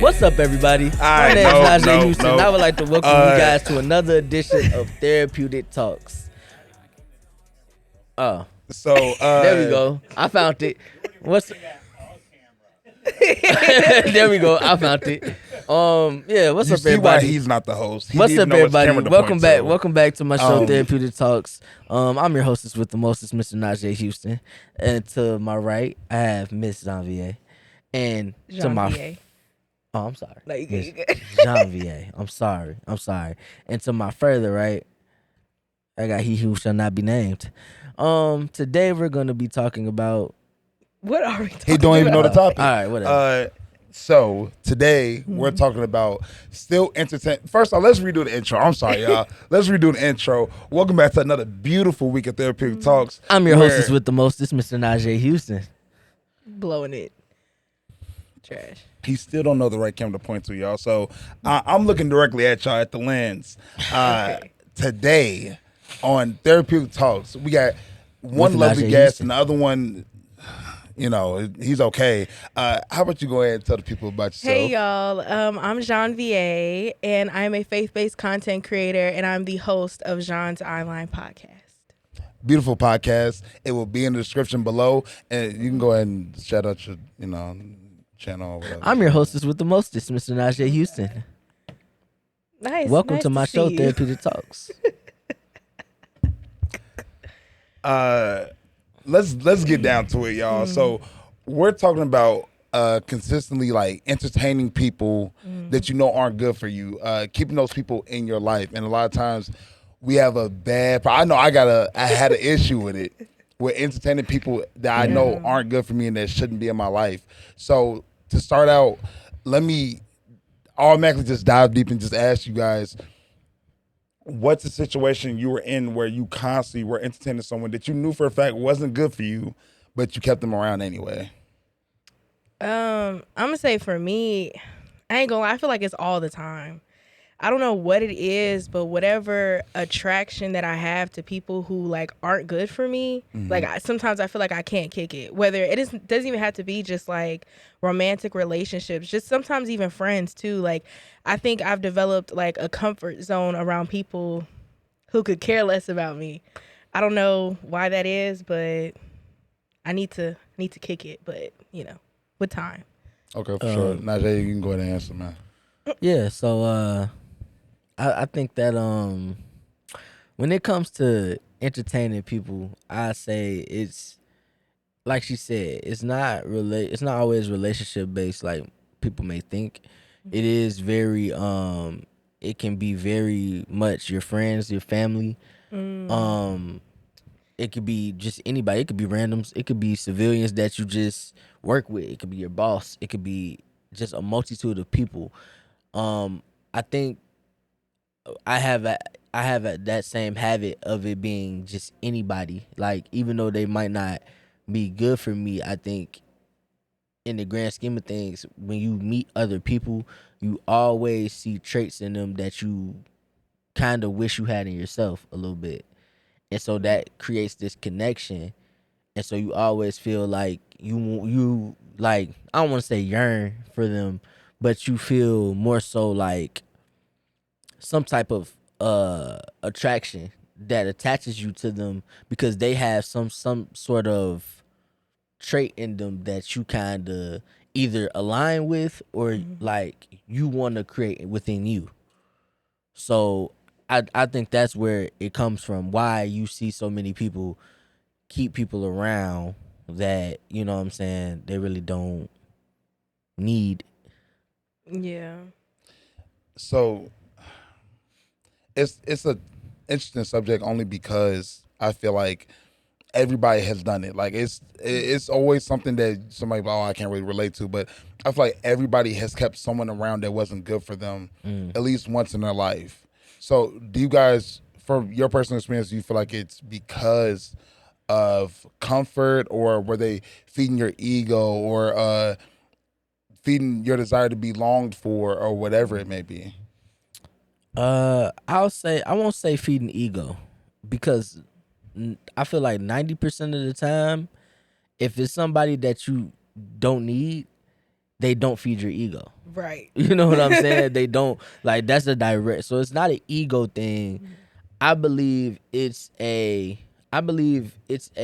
What's up, everybody? My name is Naj Houston. I would like to welcome you guys to another edition of Therapeutic Talks. Oh, So there we go. I found it. There we go. I found it. Yeah. What's you up, see everybody? why he's not the host? What's up, everybody? Welcome back. Welcome back to my show, Um, Therapeutic Talks. I'm your hostess with the mostest, Mr. Naj Houston, and to my right, I have Miss Janvier, and to my Janvier. oh, I'm sorry, No, you good, Miss you good. Janvier. I'm sorry, and to my further right, I got he who shall not be named. Today we're gonna be talking about. What are we talking about? he don't even know the topic. All right, whatever. So today we're talking about still entertain. First off, let's redo the intro. I'm sorry, y'all. Let's redo the intro. Welcome back to another beautiful week of Therapeutic Talks. I'm your hostess with the mostest, Mr. Naj Houston. Blowing it. Trash. He still don't know the right camera to point to, y'all. So I'm looking directly at y'all at the lens. Okay. Today on Therapeutic Talks, we got one With lovely Najee guest Houston. and the other one, he's okay. How about you go ahead and tell the people about yourself? Hey, y'all. I'm Janvier, and I'm a faith-based content creator, and I'm the host of Jean's Online podcast. Beautiful podcast. It will be in the description below, and you can go ahead and shout out your, channel or whatever. I'm your hostess with the mostest, Mr. Naj Houston. Nice. Welcome nice to my show, see you. Therapeutic Talks. Let's get down to it, y'all. So we're talking about consistently like entertaining people that you know aren't good for you, keeping those people in your life. And a lot of times we have a bad. I know I had an issue with it, with entertaining people that I know aren't good for me and that shouldn't be in my life. So to start out, let me automatically just dive deep and just ask you guys, what's the situation you were in where you constantly were entertaining someone that you knew for a fact wasn't good for you, but you kept them around anyway? I'm gonna say for me, I ain't gonna lie, I feel like it's all the time. I don't know what it is, but whatever attraction that I have to people who like aren't good for me, like sometimes I feel like I can't kick it. Whether doesn't even have to be just like romantic relationships, just sometimes even friends too. Like I think I've developed like a comfort zone around people who could care less about me. I don't know why that is, but I need to kick it. But with time. Okay, for sure. Najee, you can go ahead and answer, man. Yeah, so I think that when it comes to entertaining people, I say it's like she said, it's not always relationship based like people may think. It is very it can be very much your friends, your family. It could be just anybody. It could be randoms. It could be civilians that you just work with. It could be your boss. It could be just a multitude of people. I think I have that same habit of it being just anybody. Like even though they might not be good for me, I think in the grand scheme of things, when you meet other people, you always see traits in them that you kind of wish you had in yourself a little bit. And so that creates this connection. And so you always feel like you like, I don't want to say yearn for them, but you feel more so like some type of attraction that attaches you to them because they have some sort of trait in them that you kind of either align with or like you want to create within you. So I think that's where it comes from, why you see so many people keep people around that, you know what I'm saying, they really don't need. Yeah. So it's a interesting subject only because I feel like everybody has done it. Like it's always something that somebody, I can't really relate to, but I feel like everybody has kept someone around that wasn't good for them at least once in their life. So do you guys, from your personal experience, do you feel like it's because of comfort, or were they feeding your ego, or feeding your desire to be longed for, or whatever it may be? I won't say feeding ego, because I feel like 90% of the time, if it's somebody that you don't need, they don't feed your ego. Right. You know what I'm saying? They don't, like, that's a direct. So it's not an ego thing. I believe it's a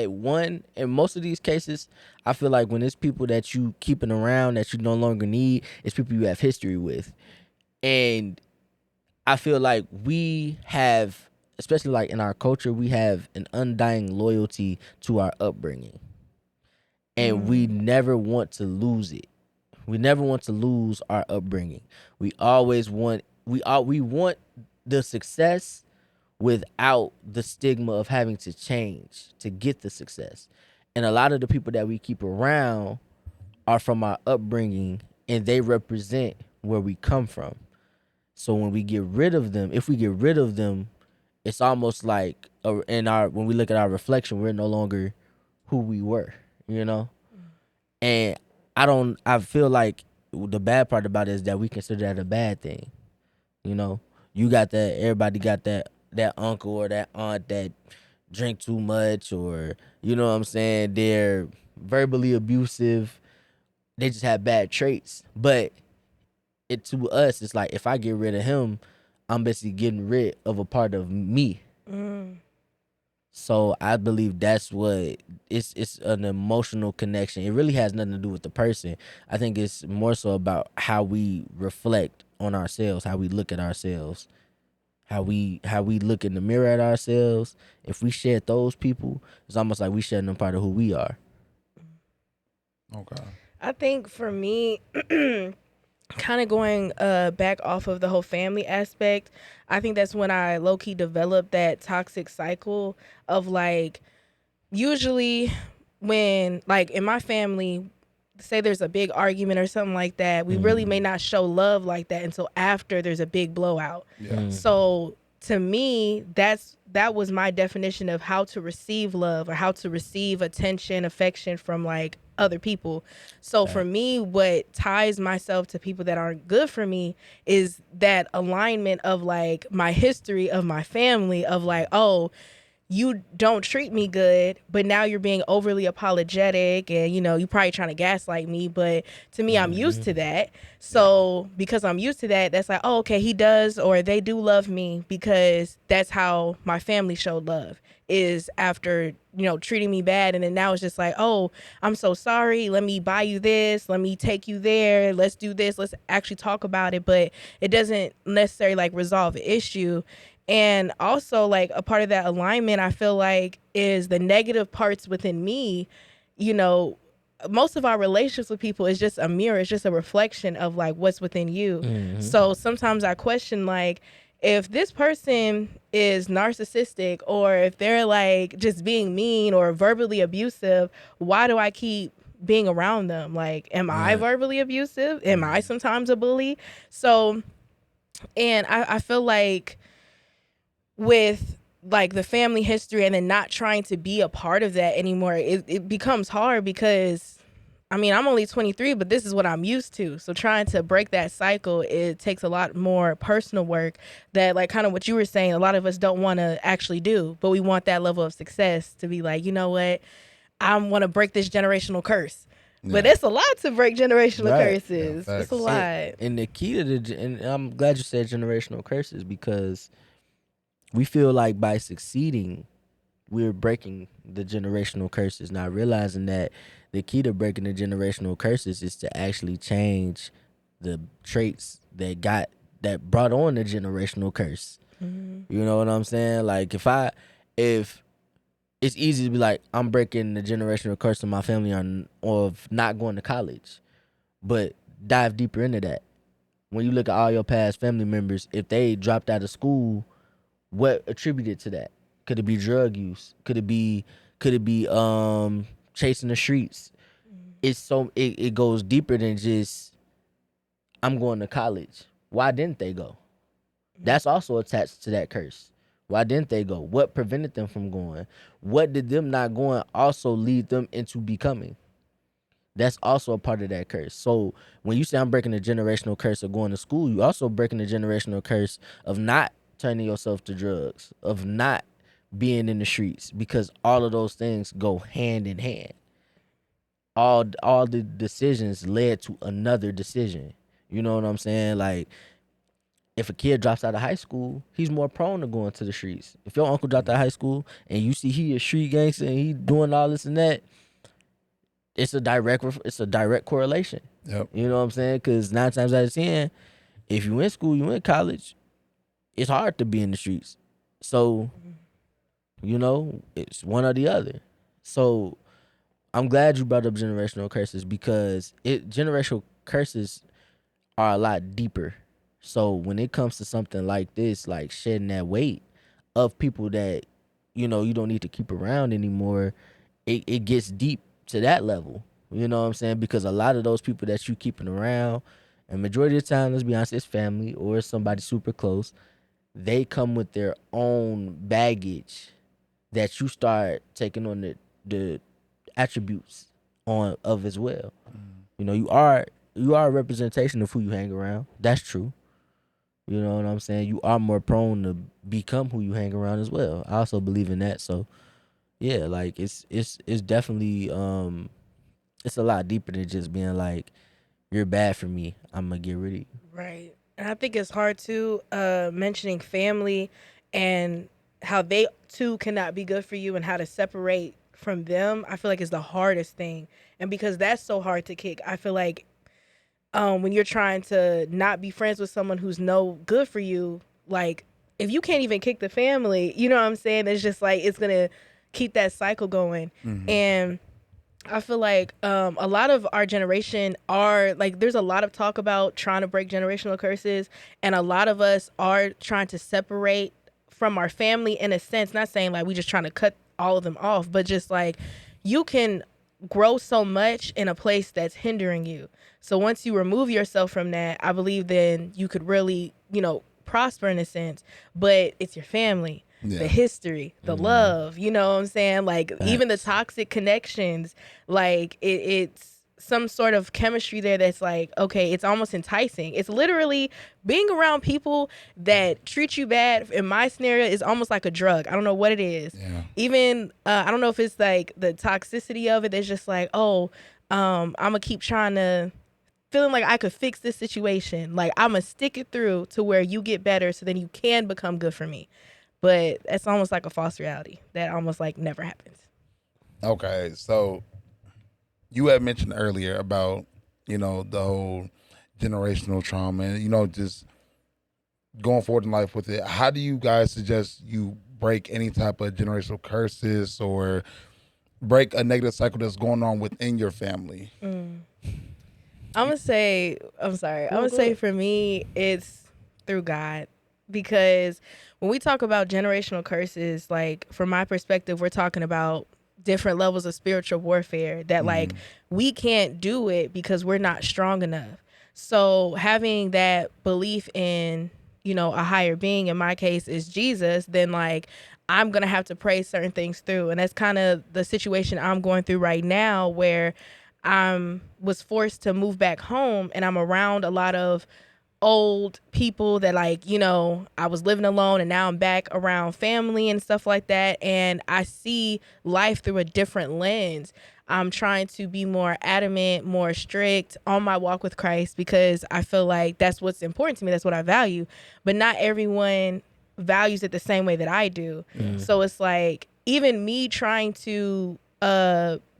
one in most of these cases. I feel like when it's people that you keeping around that you no longer need, it's people you have history with. And I feel like we have, especially like in our culture, we have an undying loyalty to our upbringing. And we never want to lose it. We never want to lose our upbringing. We always want we want the success without the stigma of having to change to get the success. And a lot of the people that we keep around are from our upbringing and they represent where we come from. So when we get rid of them, if we get rid of them, it's almost like in our when we look at our reflection, we're no longer who we were, you know? And I feel like the bad part about it is that we consider that a bad thing. You know, you got that, everybody got that uncle or that aunt that drink too much, or you know what I'm saying, they're verbally abusive, they just have bad traits. But it to us, it's like if I get rid of him, I'm basically getting rid of a part of me. So I believe that's what it's an emotional connection. It really has nothing to do with the person. I think it's more so about how we reflect on ourselves, how we look at ourselves, how we look in the mirror at ourselves. If we shed those people, it's almost like we shedding a part of who we are. Okay. I think for me, kind of going back off of the whole family aspect, I think that's when I low key developed that toxic cycle of like, usually when like in my family, say there's a big argument or something like that, we really may not show love like that until after there's a big blowout. Yeah. So to me, that was my definition of how to receive love or how to receive attention, affection from like other people. So for me, what ties myself to people that aren't good for me is that alignment of like my history of my family of like, oh, you don't treat me good, but now you're being overly apologetic and you probably trying to gaslight me, but to me I'm used to that. So because I'm used to that, that's like, oh, okay, he does or they do love me because that's how my family showed love, is after treating me bad. And then now it's just like, oh, I'm so sorry, let me buy you this, let me take you there, let's do this, let's actually talk about it. But it doesn't necessarily like resolve the issue. And also, like, a part of that alignment, I feel like, is the negative parts within me. You know, most of our relationships with people is just a mirror. It's just a reflection of, like, what's within you. So sometimes I question, like, if this person is narcissistic or if they're, like, just being mean or verbally abusive, why do I keep being around them? Like, am I verbally abusive? Am I sometimes a bully? So, and I feel like with like the family history and then not trying to be a part of that anymore, it becomes hard because I mean, I'm only 23, but this is what I'm used to. So trying to break that cycle, it takes a lot more personal work that, like, kind of what you were saying, a lot of us don't want to actually do, but we want that level of success to be like, you know what, I want to break this generational curse. But it's a lot to break generational Right. curses. Yeah, It's a facts. lot. And the key to and I'm glad you said generational curses, because we feel like by succeeding, we're breaking the generational curses, not realizing that the key to breaking the generational curses is to actually change the traits that brought on the generational curse. You know what I'm saying? Like if it's easy to be like, I'm breaking the generational curse of my family on of not going to college, but dive deeper into that. When you look at all your past family members, if they dropped out of school, what attributed to that? Could it be drug use? Could it be chasing the streets? It goes deeper than just I'm going to college. Why didn't they go? That's also attached to that curse. Why didn't they go? What prevented them from going? What did them not going also lead them into becoming? That's also a part of that curse. So when you say I'm breaking the generational curse of going to school, you also breaking the generational curse of not turning yourself to drugs, of not being in the streets, because all of those things go hand in hand. all the decisions led to another decision. You know what I'm saying? Like if a kid drops out of high school, he's more prone to going to the streets. If your uncle dropped out of high school and you see he a street gangster and he doing all this and that, it's a direct correlation. Yep. You know what I'm saying? Because 9 times out of 10, if you in school, you in college, it's hard to be in the streets. So it's one or the other. So I'm glad you brought up generational curses because generational curses are a lot deeper. So when it comes to something like this, like shedding that weight of people that you don't need to keep around anymore, it gets deep to that level. You know what I'm saying? Because a lot of those people that you keeping around, and majority of the time, let's be honest, it's family or it's somebody super close. They come with their own baggage that you start taking on the attributes on of as well. You are a representation of who you hang around. That's true. You know what I'm saying? You are more prone to become who you hang around as well. I also believe in that. So yeah, like it's definitely it's a lot deeper than just being like, you're bad for me, I'm gonna get rid of you. Right. And I think it's hard too, mentioning family and how they too cannot be good for you and how to separate from them. I feel like is the hardest thing. And because that's so hard to kick, I feel like when you're trying to not be friends with someone who's no good for you, like if you can't even kick the family, you know what I'm saying? It's just like it's gonna keep that cycle going. And I feel like a lot of our generation are like, there's a lot of talk about trying to break generational curses, and a lot of us are trying to separate from our family in a sense. Not saying like we just trying to cut all of them off, but just like you can grow so much in a place that's hindering you. So once you remove yourself from that, I believe then you could really, prosper in a sense. But it's your family, the Yeah. history, the love, you know what I'm saying? Like even the Facts. toxic connections, like it's some sort of chemistry there that's like, okay, it's almost enticing. It's literally being around people that treat you bad. In my scenario, is almost like a drug. I don't know what it is. Yeah. Even I don't know if it's like the toxicity of it. It's just like, oh, I'm gonna keep trying to feeling like I could fix this situation. Like I'm gonna stick it through to where you get better, so then you can become good for me. But that's almost like a false reality that almost like never happens. Okay. So you had mentioned earlier about the whole generational trauma and just going forward in life with it. How do you guys suggest you break any type of generational curses or break a negative cycle that's going on within your family? I'm gonna say, I'm sorry. I'm No, gonna go say ahead. for me, it's through God, because when we talk about generational curses, like from my perspective, we're talking about different levels of spiritual warfare that like we can't do it because we're not strong enough. So having that belief in, a higher being, in my case is Jesus, then like I'm gonna have to pray certain things through. And that's kind of the situation I'm going through right now, where was forced to move back home, and I'm around a lot of old people that like, I was living alone and now I'm back around family and stuff like that, and I see life through a different lens. I'm trying to be more adamant, more strict on my walk with Christ, because I feel like that's what's important to me, that's what I value. But not everyone values it the same way that I do. So it's like even me trying to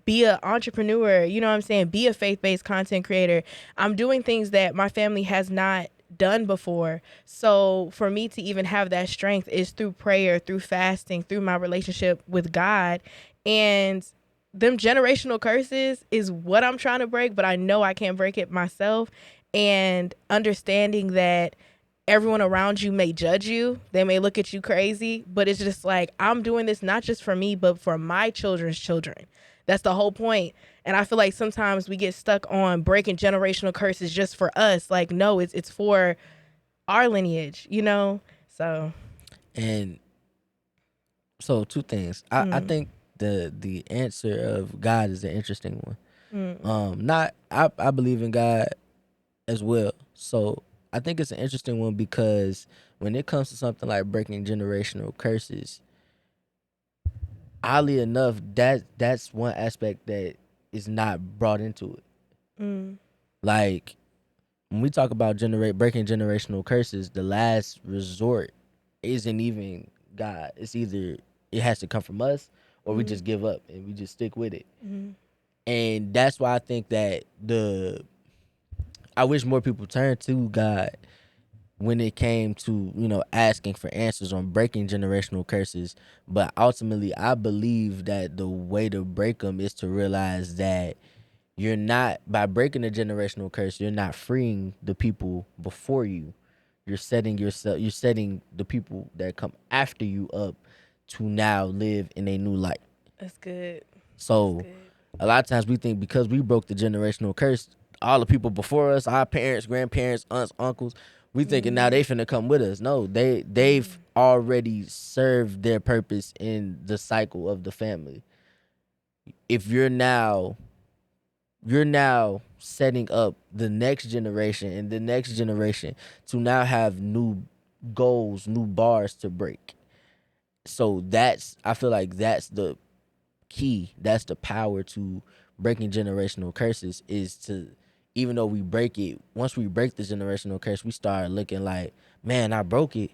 be an entrepreneur, you know what I'm saying, be a faith-based content creator, I'm doing things that my family has not done before. So for me to even have that strength is through prayer, through fasting, through my relationship with God. And them generational curses is what I'm trying to break, but I know I can't break it myself. And understanding that everyone around you may judge you, they may look at you crazy, but it's just like, I'm doing this not just for me, but for my children's children. That's the whole point. And I feel like sometimes we get stuck on breaking generational curses just for us. Like, no, it's for our lineage, So, And so two things. I think the answer of God is an interesting one. Not I believe in God as well. So I think it's an interesting one because when it comes to something like breaking generational curses, oddly enough, that's one aspect that is not brought into it. Mm. Like when we talk about breaking generational curses, the last resort isn't even God. It's either it has to come from us or we just give up and we just stick with it. And that's why I think that I wish more people turn to God when it came to, asking for answers on breaking generational curses. But ultimately, I believe that the way to break them is to realize that you're not, by breaking a generational curse, you're not freeing the people before you. You're setting the people that come after you up to now live in a new light. That's good. So a lot of times we think because we broke the generational curse, all the people before us, our parents, grandparents, aunts, uncles, we thinking now they finna come with us. No, they've already served their purpose in the cycle of the family. If you're now setting up the next generation and the next generation to now have new goals, new bars to break. So I feel like that's the key. That's the power to breaking generational curses is to, even though we break it, once we break the generational curse, we start looking like, man, I broke it.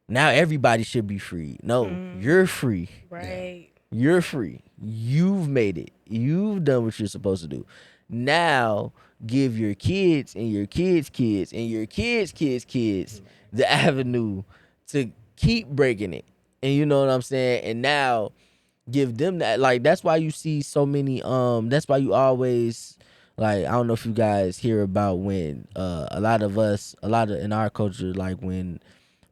Now everybody should be free. No, you're free. Right. You're free. You've made it. You've done what you're supposed to do. Now give your kids and your kids' kids and your kids' kids' kids the avenue to keep breaking it. And you know what I'm saying? And now give them that. Like that's why you see so many that's why you always, like, I don't know if you guys hear about when a lot of in our culture, like when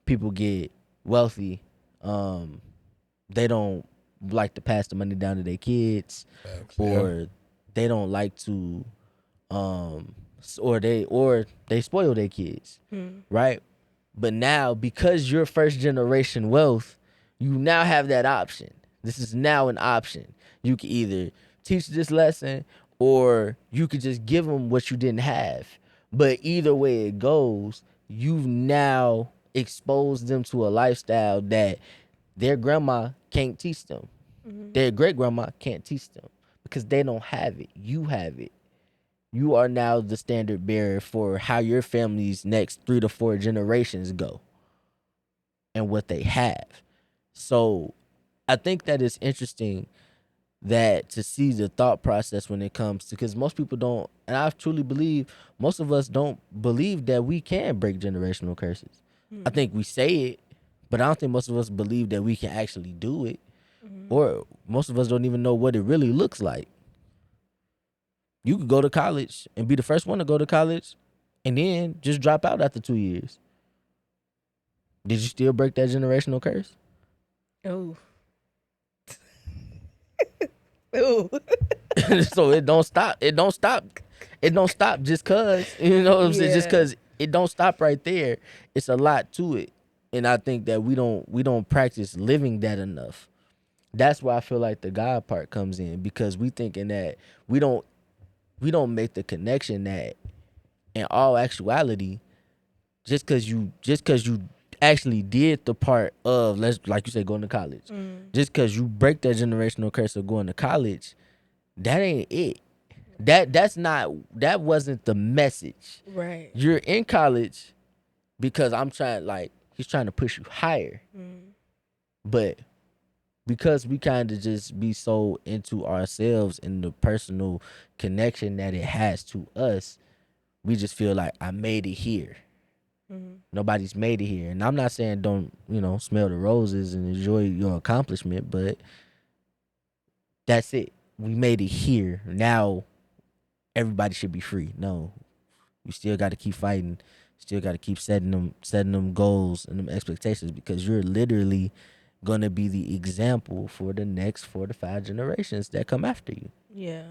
people get wealthy, they don't like to pass the money down to their kids, Yeah. or they don't like to or they spoil their kids, right? But now, because you're first generation wealth, you now have that option. This is now an option. You can either teach this lesson or you could just give them what you didn't have. But either way it goes, you've now exposed them to a lifestyle that their grandma can't teach them. Their great grandma can't teach them because they don't have it. You have it. You are now the standard bearer for how your family's next 3 to 4 generations go and what they have. So I think that it's interesting that to see the thought process when it comes to, because most people don't, and I truly believe most of us don't believe that we can break generational curses. I think we say it, but I don't think most of us believe that we can actually do it, or most of us don't even know what it really looks like. You could go to college and be the first one to go to college and then just drop out after 2 years. Did you still break that generational curse? Oh. Ooh. So it don't stop. It don't stop. It don't stop just cause, you know what I'm saying? Just Yeah. cause it don't stop right there. It's a lot to it. And I think that we don't practice living that enough. That's why I feel like the God part comes in, because we thinking that we don't make the connection that in all actuality, just cause you actually did the part of, let's, like you said, going to college. Just cause you break that generational curse of going to college, that ain't it. That wasn't the message. Right. You're in college because he's trying to push you higher. But because we kind of just be so into ourselves and the personal connection that it has to us, we just feel like I made it here. Nobody's made it here. And I'm not saying don't, smell the roses and enjoy your accomplishment, but that's it. We made it here. Now everybody should be free. No, you still got to keep fighting. Still got to keep setting them goals and them expectations, because you're literally gonna be the example for the next 4 to 5 generations that come after you. Yeah.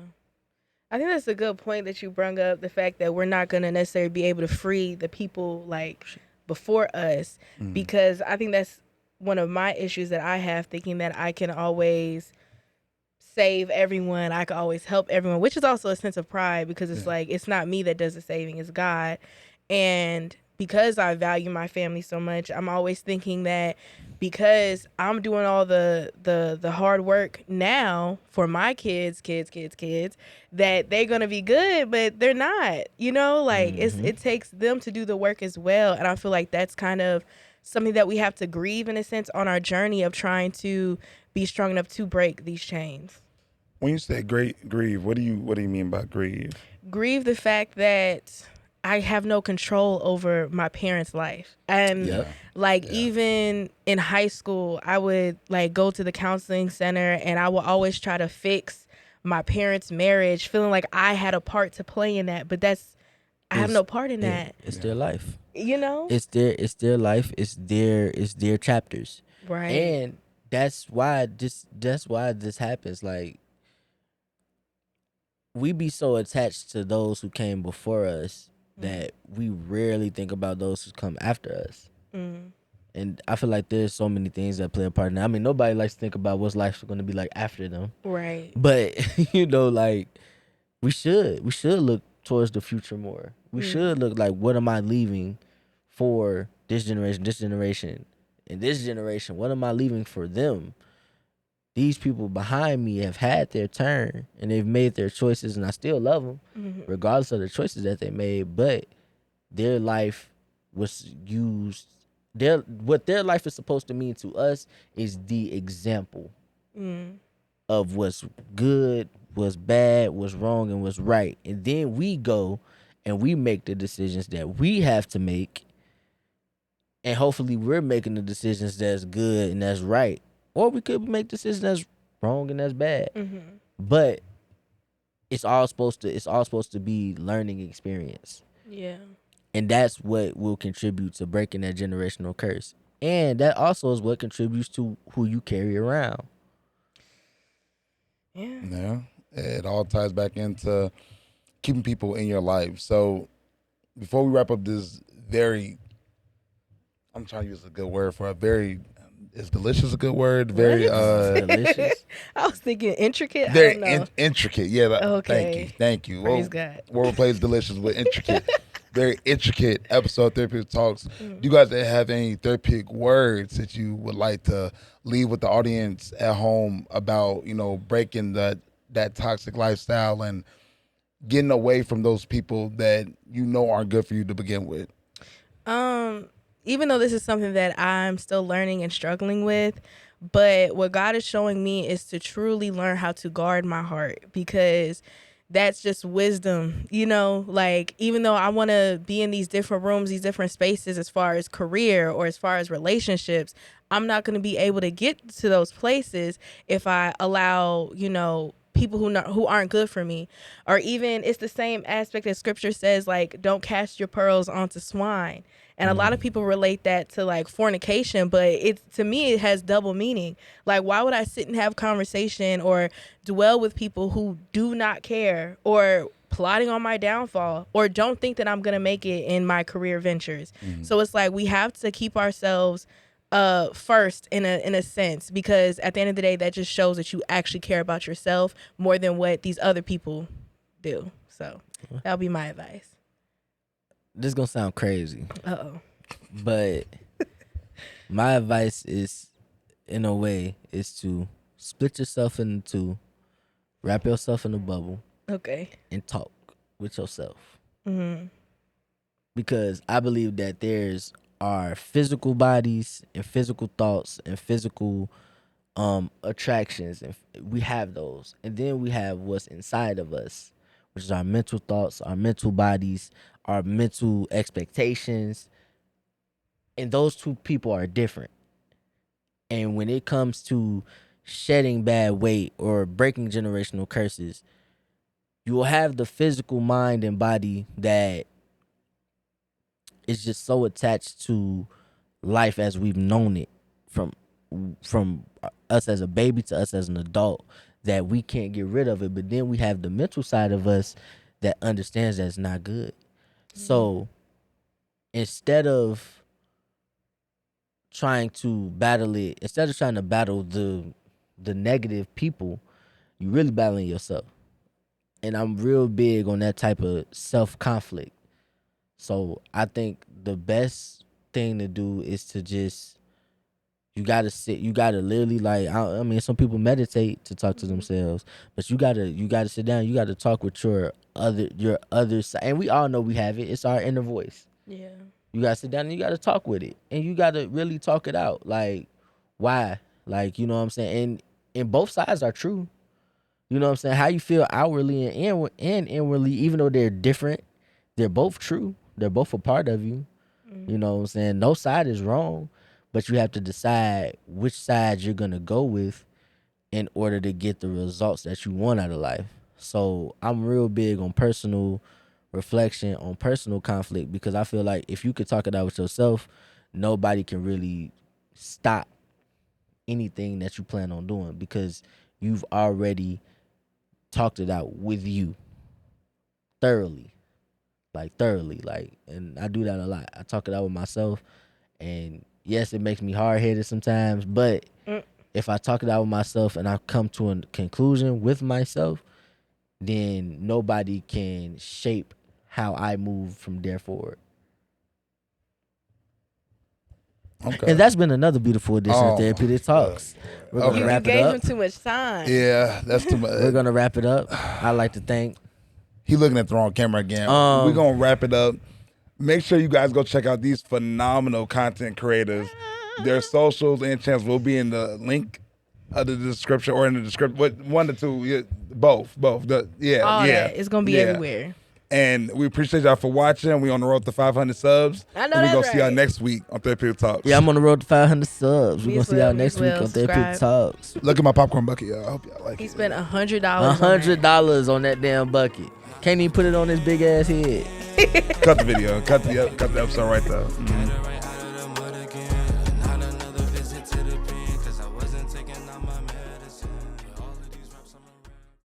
I think that's a good point that you brought up, the fact that we're not going to necessarily be able to free the people like before us, because I think that's one of my issues that I have, thinking that I can always save everyone, I can always help everyone, which is also a sense of pride, because it's like it's not me that does the saving, it's God. And because I value my family so much, I'm always thinking that because I'm doing all the hard work now for my kids, that they're gonna be good, but they're not. You know, like it takes them to do the work as well, and I feel like that's kind of something that we have to grieve in a sense on our journey of trying to be strong enough to break these chains. When you say great grieve, what do you mean by grieve? Grieve the fact that I have no control over my parents' life. And Yep. like even in high school, I would like go to the counseling center and I would always try to fix my parents' marriage, feeling like I had a part to play in that, but I have It's no part in that. it's their life. You know? It's their life. It's their chapters. Right. And that's why this happens. Like, we be so attached to those who came before us that we rarely think about those who come after us. Mm. And I feel like there's so many things that play a part in that. I mean, nobody likes to think about what's life going to be like after them. Right. But like, we should look towards the future more. We should look like, what am I leaving for this generation, and this generation? What am I leaving for them? These people behind me have had their turn and they've made their choices, and I still love them, regardless of the choices that they made. But their life was used. What their life is supposed to mean to us is the example of what's good, what's bad, what's wrong, and what's right. And then we go and we make the decisions that we have to make. And hopefully we're making the decisions that's good and that's right. Or we could make decisions that's wrong and that's bad. But it's all supposed to be learning experience. Yeah. And that's what will contribute to breaking that generational curse. And that also is what contributes to who you carry around. Yeah. Yeah, it all ties back into keeping people in your life. So before we wrap up this very, I'm trying to use a good word for a very, is delicious a good word? Very What? Delicious. I was thinking intricate. I very don't know. intricate. Yeah, Okay. thank you. Praise Well, God. we'll replace delicious with intricate. Very intricate episode of Therapeutic Talks. Do you guys have any therapeutic words that you would like to leave with the audience at home about, breaking that toxic lifestyle and getting away from those people that aren't good for you to begin with? Even though this is something that I'm still learning and struggling with, but what God is showing me is to truly learn how to guard my heart, because that's just wisdom, like even though I want to be in these different rooms, these different spaces as far as career or as far as relationships, I'm not going to be able to get to those places if I allow, people who aren't good for me. Or even it's the same aspect that scripture says, like, don't cast your pearls onto swine. And a lot of people relate that to like fornication, but to me it has double meaning. Like, why would I sit and have conversation or dwell with people who do not care or plotting on my downfall or don't think that I'm going to make it in my career ventures? So it's like we have to keep ourselves first in a sense, because at the end of the day that just shows that you actually care about yourself more than what these other people do. So that'll be my advice. This is gonna sound crazy, Uh-oh. but my advice is, in a way, is to split yourself into, wrap yourself in a bubble, Okay. and talk with yourself. Because I believe that there's our physical bodies and physical thoughts and physical attractions, and we have those, and then we have what's inside of us, which is our mental thoughts, our mental bodies, our mental expectations, and those two people are different. And when it comes to shedding bad weight or breaking generational curses, you will have the physical mind and body that is just so attached to life as we've known it, from us as a baby to us as an adult, that we can't get rid of it. But then we have the mental side of us that understands that it's not good. So instead of trying to battle it, instead of trying to battle the negative people, you really battling yourself. And I'm real big on that type of self conflict. So I think the best thing to do is to just You gotta sit. You gotta literally like. I mean, some people meditate to talk to themselves, but you gotta sit down. You gotta talk with your other side. And we all know we have it. It's our inner voice. Yeah. You gotta sit down and you gotta talk with it, and you gotta really talk it out. Like, why? Like, you know what I'm saying? And both sides are true. You know what I'm saying? How you feel outwardly and inwardly, even though they're different, they're both true. They're both a part of you. You know what I'm saying? No side is wrong, but you have to decide which side you're gonna go with in order to get the results that you want out of life. So I'm real big on personal reflection, on personal conflict, because I feel like if you could talk it out with yourself, nobody can really stop anything that you plan on doing because you've already talked it out with you thoroughly. Like, and I do that a lot. I talk it out with myself, and yes, it makes me hard headed sometimes, but if I talk it out with myself and I come to a conclusion with myself, then nobody can shape how I move from there forward. Okay. And that's been another beautiful edition of Therapeutic Talks. We're gonna You wrap it gave up. him too much time. Yeah, that's too much. We're gonna wrap it up. I'd like to thank. He looking at the wrong camera again. We're gonna wrap it up. Make sure you guys go check out these phenomenal content creators. Their socials and channels will be in the link of the description or in the description. What, one to two? Yeah, both. All that. It's gonna be everywhere. And we appreciate y'all for watching. We on the road to 500 subs. I know and we're that's gonna see y'all right. next week on Therapeutic Talks. Yeah, I'm on the road to 500 subs. We're Me gonna as see y'all well, next me as week well. on Therapeutic Talks. Look at my popcorn bucket, y'all. I hope y'all like He it. spent $100. $100 on that damn bucket. Can't even put it on his big ass head. Cut the video. Cut the episode right there.